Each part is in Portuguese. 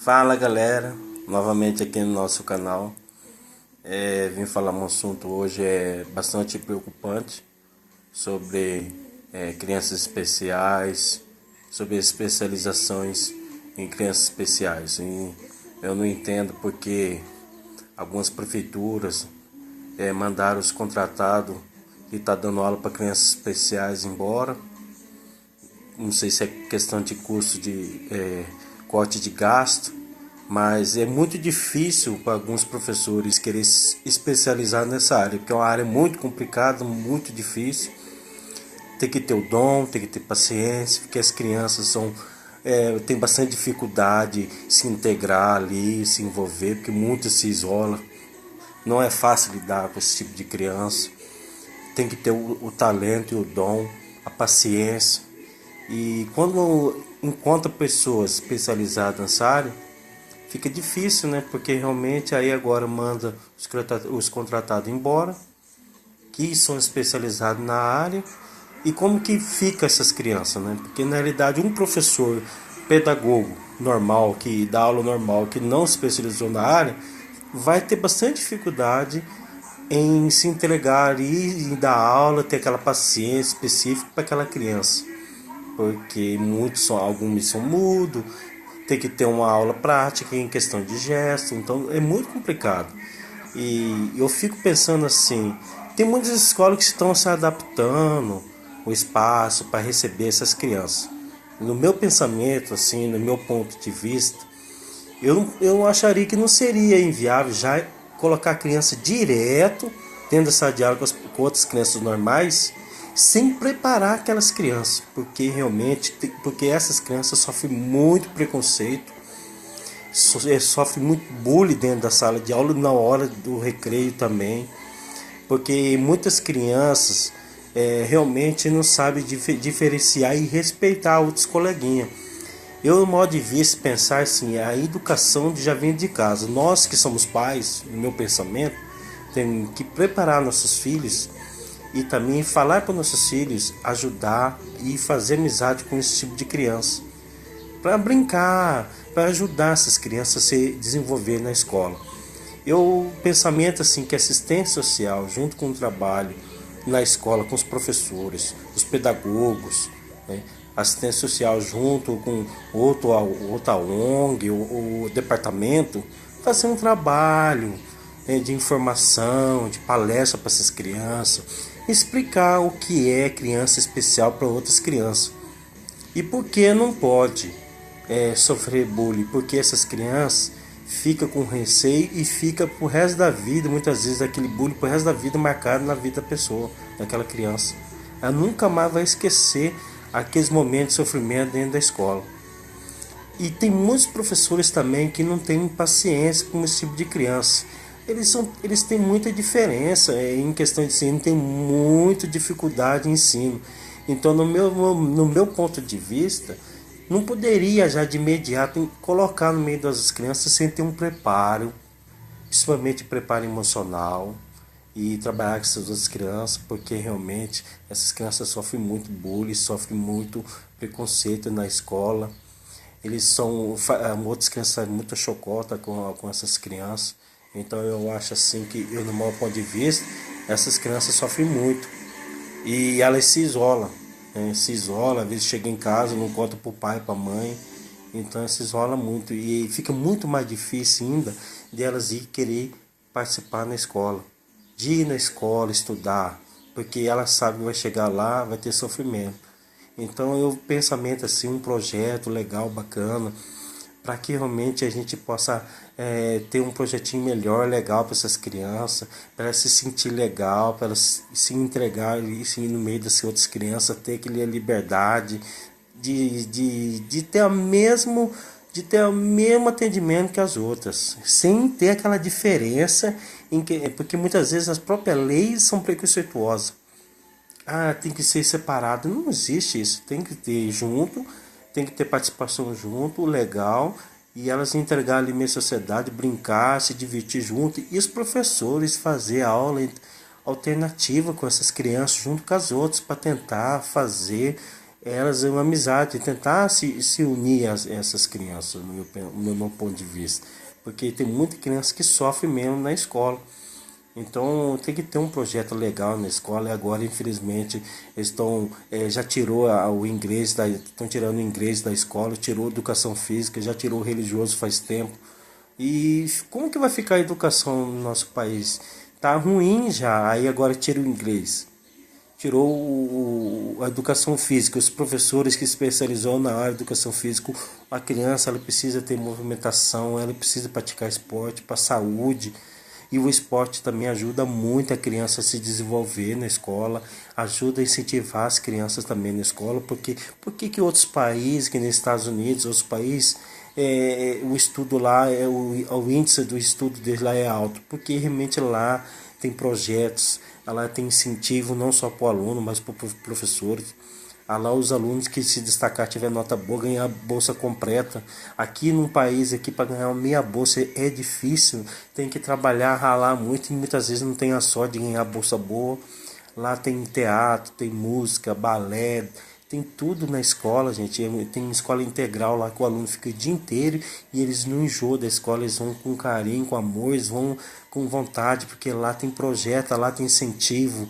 Fala galera, novamente aqui no nosso canal. Vim falar um assunto hoje bastante preocupante sobre crianças especiais, sobre especializações em crianças especiais. E eu não entendo porque algumas prefeituras mandaram os contratados que está dando aula para crianças especiais embora. Não sei se é questão de custo de corte de gasto, mas é muito difícil para alguns professores querer se especializar nessa área, porque é uma área muito complicada, muito difícil. Tem que ter o dom, tem que ter paciência, porque as crianças têm bastante dificuldade de se integrar ali, se envolver, porque muitas se isolam. Não é fácil lidar com esse tipo de criança. Tem que ter o talento e o dom, a paciência. E quando encontra pessoas especializadas nessa área, fica difícil, né? Porque realmente aí agora manda os contratados embora, que são especializados na área. E como que fica essas crianças, né? Porque na realidade um professor pedagogo normal, que dá aula normal, que não se especializou na área, vai ter bastante dificuldade em se entregar ali e dar aula, ter aquela paciência específica para aquela criança, porque alguns são mudos, tem que ter uma aula prática em questão de gesto, então é muito complicado. E eu fico pensando assim, tem muitas escolas que estão se adaptando o espaço para receber essas crianças. No meu pensamento, assim, no meu ponto de vista, eu acharia que não seria inviável já colocar a criança direto dentro da sala de aula com outras crianças normais, sem preparar aquelas crianças, porque realmente, porque essas crianças sofrem muito preconceito, sofrem muito bullying dentro da sala de aula, na hora do recreio também, porque muitas crianças realmente não sabem diferenciar e respeitar outros coleguinhas. Eu, no modo de vista, pensar assim, a educação já vem de casa. Nós que somos pais, no meu pensamento, temos que preparar nossos filhos e também falar para nossos filhos, ajudar e fazer amizade com esse tipo de criança, para brincar, para ajudar essas crianças a se desenvolver na escola. Eu pensamento assim que assistente social, junto com o trabalho na escola, com os professores, os pedagogos, né? Assistente social junto com outra ONG, o departamento, fazer um trabalho de informação, de palestra para essas crianças, explicar o que é criança especial para outras crianças e por que não pode sofrer bullying, porque essas crianças ficam com receio e fica pro resto da vida, muitas vezes aquele bullying pro resto da vida marcado na vida da pessoa, daquela criança. Ela nunca mais vai esquecer aqueles momentos de sofrimento dentro da escola. E tem muitos professores também que não têm paciência com esse tipo de criança. Eles têm muita diferença em questão de ensino, tem muita dificuldade em ensino. Então, no meu ponto de vista, não poderia já de imediato colocar no meio das crianças sem ter um preparo, principalmente preparo emocional, e trabalhar com essas outras crianças, porque realmente essas crianças sofrem muito bullying, sofrem muito preconceito na escola. Outras crianças fazem muita chocota com essas crianças. Então eu acho assim que, no meu ponto de vista, essas crianças sofrem muito. E elas se isolam, né? Se isolam, às vezes chega em casa, não conta para o pai, para a mãe. Então se isola muito. E fica muito mais difícil ainda de elas ir querer participar na escola. De ir na escola, estudar. Porque elas sabem que vai chegar lá, vai ter sofrimento. Então eu pensamento assim, um projeto legal, bacana, para que realmente a gente possa ter um projetinho melhor, legal para essas crianças, para elas se sentir legal, para elas se entregar e se no meio das outras crianças, ter aquela liberdade de ter o mesmo atendimento que as outras, sem ter aquela diferença, porque muitas vezes as próprias leis são preconceituosas. Ah, tem que ser separado. Não existe isso. Tem que ter junto, tem que ter participação junto, legal, e elas entregar ali meio sociedade, brincar, se divertir junto, e os professores fazer aula alternativa com essas crianças junto com as outras para tentar fazer elas uma amizade, tentar se unir a essas crianças, no meu ponto de vista. Porque tem muita criança que sofre mesmo na escola. Então tem que ter um projeto legal na escola. E agora, infelizmente, eles estão já tirou o inglês estão tirando o inglês da escola, tirou a educação física, já tirou o religioso faz tempo. E como que vai ficar a educação no nosso país? Tá ruim já, aí agora tira o inglês. Tirou a educação física, os professores que especializou na área de educação física. A criança ela precisa ter movimentação, ela precisa praticar esporte para a saúde. E o esporte também ajuda muito a criança a se desenvolver na escola, ajuda a incentivar as crianças também na escola, porque por que outros países, que nos Estados Unidos, outros países, o estudo lá, o índice do estudo deles lá é alto? Porque realmente lá tem projetos, lá tem incentivo não só para o aluno, mas para os professores. Lá os alunos que se destacar, tiver nota boa, ganhar bolsa completa. Aqui num país aqui para ganhar meia bolsa é difícil, tem que trabalhar, ralar muito e muitas vezes não tem a sorte de ganhar bolsa boa. Lá tem teatro, tem música, balé, tem tudo na escola, gente. Tem escola integral lá que o aluno fica o dia inteiro e eles não enjoam da escola, eles vão com carinho, com amor, eles vão com vontade, porque lá tem projeto, lá tem incentivo.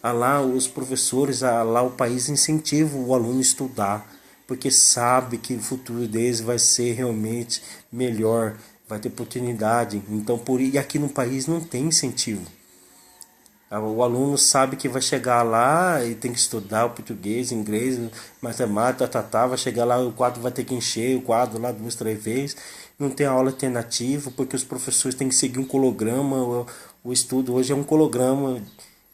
Lá os professores, lá o país incentiva o aluno a estudar, porque sabe que o futuro deles vai ser realmente melhor, vai ter oportunidade. Então, e aqui no país não tem incentivo. O aluno sabe que vai chegar lá e tem que estudar o português, inglês, matemática, vai chegar lá, o quadro vai ter que encher o quadro lá 2, 3 vezes. Não tem aula alternativa, porque os professores têm que seguir um colograma. O estudo hoje é um colograma,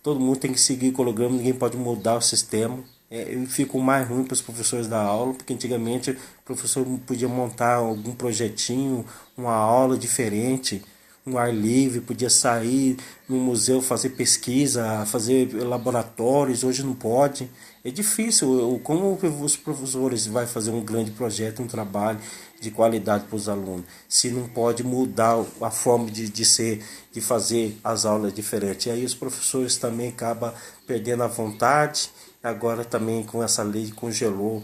todo mundo tem que seguir o colograma, ninguém pode mudar o sistema. E fica mais ruim para os professores da aula, porque antigamente o professor podia montar algum projetinho, uma aula diferente, um ar livre, podia sair no museu, fazer pesquisa, fazer laboratórios. Hoje não pode. É difícil. Como os professores vai fazer um grande projeto, um trabalho de qualidade para os alunos, se não pode mudar a forma de ser, de fazer as aulas diferentes? E aí os professores também acabam perdendo a vontade. Agora também com essa lei congelou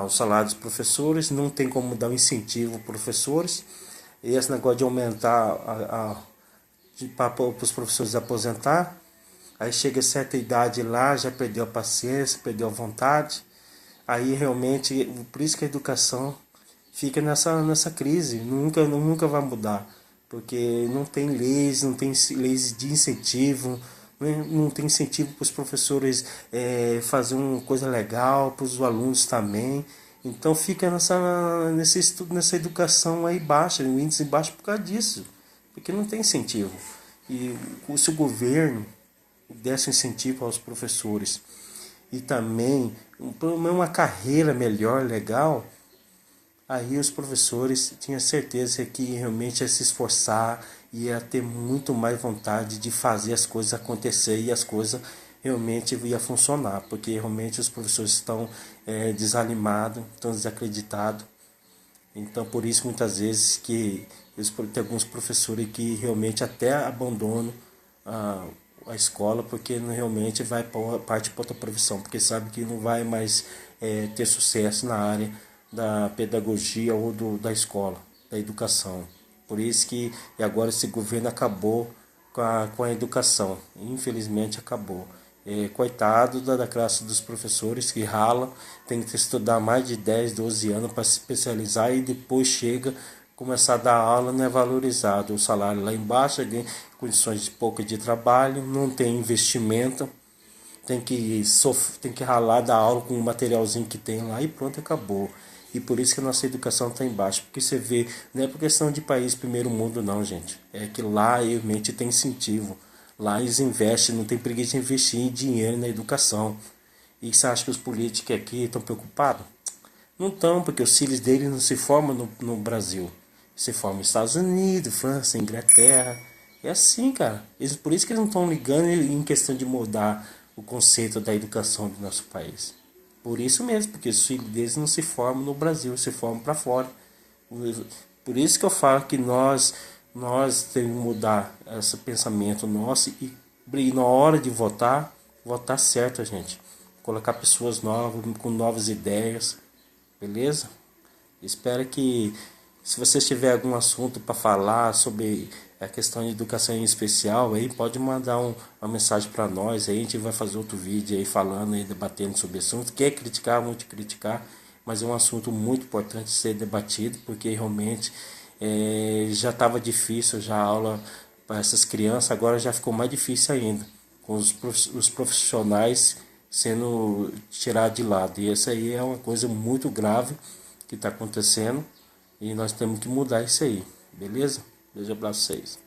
o salário dos professores, não tem como dar um incentivo aos professores. E esse negócio de aumentar para os professores aposentar, aí chega a certa idade lá, já perdeu a paciência, perdeu a vontade. Aí realmente, por isso que a educação fica nessa crise, nunca vai mudar, porque não tem leis, não tem leis de incentivo, né? Não tem incentivo para os professores fazer uma coisa legal, para os alunos também. Então fica nesse estudo, nessa educação aí baixa, o índice baixo por causa disso, porque não tem incentivo. E se o governo desse incentivo aos professores e também uma carreira melhor, legal, aí os professores tinham certeza que realmente ia se esforçar, ia ter muito mais vontade de fazer as coisas acontecer e as coisas realmente ia funcionar, porque realmente os professores estão desanimados, estão desacreditados. Então por isso muitas vezes que tem alguns professores que realmente até abandonam a escola, porque realmente vai parte para outra profissão, porque sabe que não vai mais ter sucesso na área da pedagogia ou da escola, da educação. Por isso que e agora esse governo acabou com a educação, infelizmente acabou. Coitado da classe dos professores que rala, tem que estudar mais de 10, 12 anos para se especializar e depois chega começar a dar aula, não é valorizado. O salário lá embaixo, condições de pouco de trabalho, não tem investimento, tem que ralar, dar aula com o materialzinho que tem lá e pronto, acabou. E por isso que a nossa educação está embaixo, porque você vê, não é por questão de país primeiro mundo não, gente, é que lá realmente tem incentivo. Lá eles investem, não tem preguiça de investir em dinheiro na educação. E você acha que os políticos aqui estão preocupados? Não estão, porque os filhos deles não se formam no Brasil. Se formam nos Estados Unidos, França, Inglaterra. É assim, cara. Por isso que eles não estão ligando em questão de mudar o conceito da educação do nosso país. Por isso mesmo, porque os filhos deles não se formam no Brasil, se formam para fora. Por isso que eu falo que nós temos que mudar esse pensamento nosso e na hora de votar certo, gente. colocar pessoas novas, com novas ideias, beleza? Espero que, se você tiver algum assunto para falar sobre a questão de educação em especial, aí pode mandar uma mensagem para nós, aí a gente vai fazer outro vídeo aí falando e debatendo sobre esse assunto. Quer criticar, muito criticar, mas é um assunto muito importante ser debatido, porque realmente já estava difícil já a aula para essas crianças, agora já ficou mais difícil ainda, com os profissionais sendo tirados de lado. E essa aí é uma coisa muito grave que está acontecendo e nós temos que mudar isso aí, beleza? Beijo, abraço a vocês.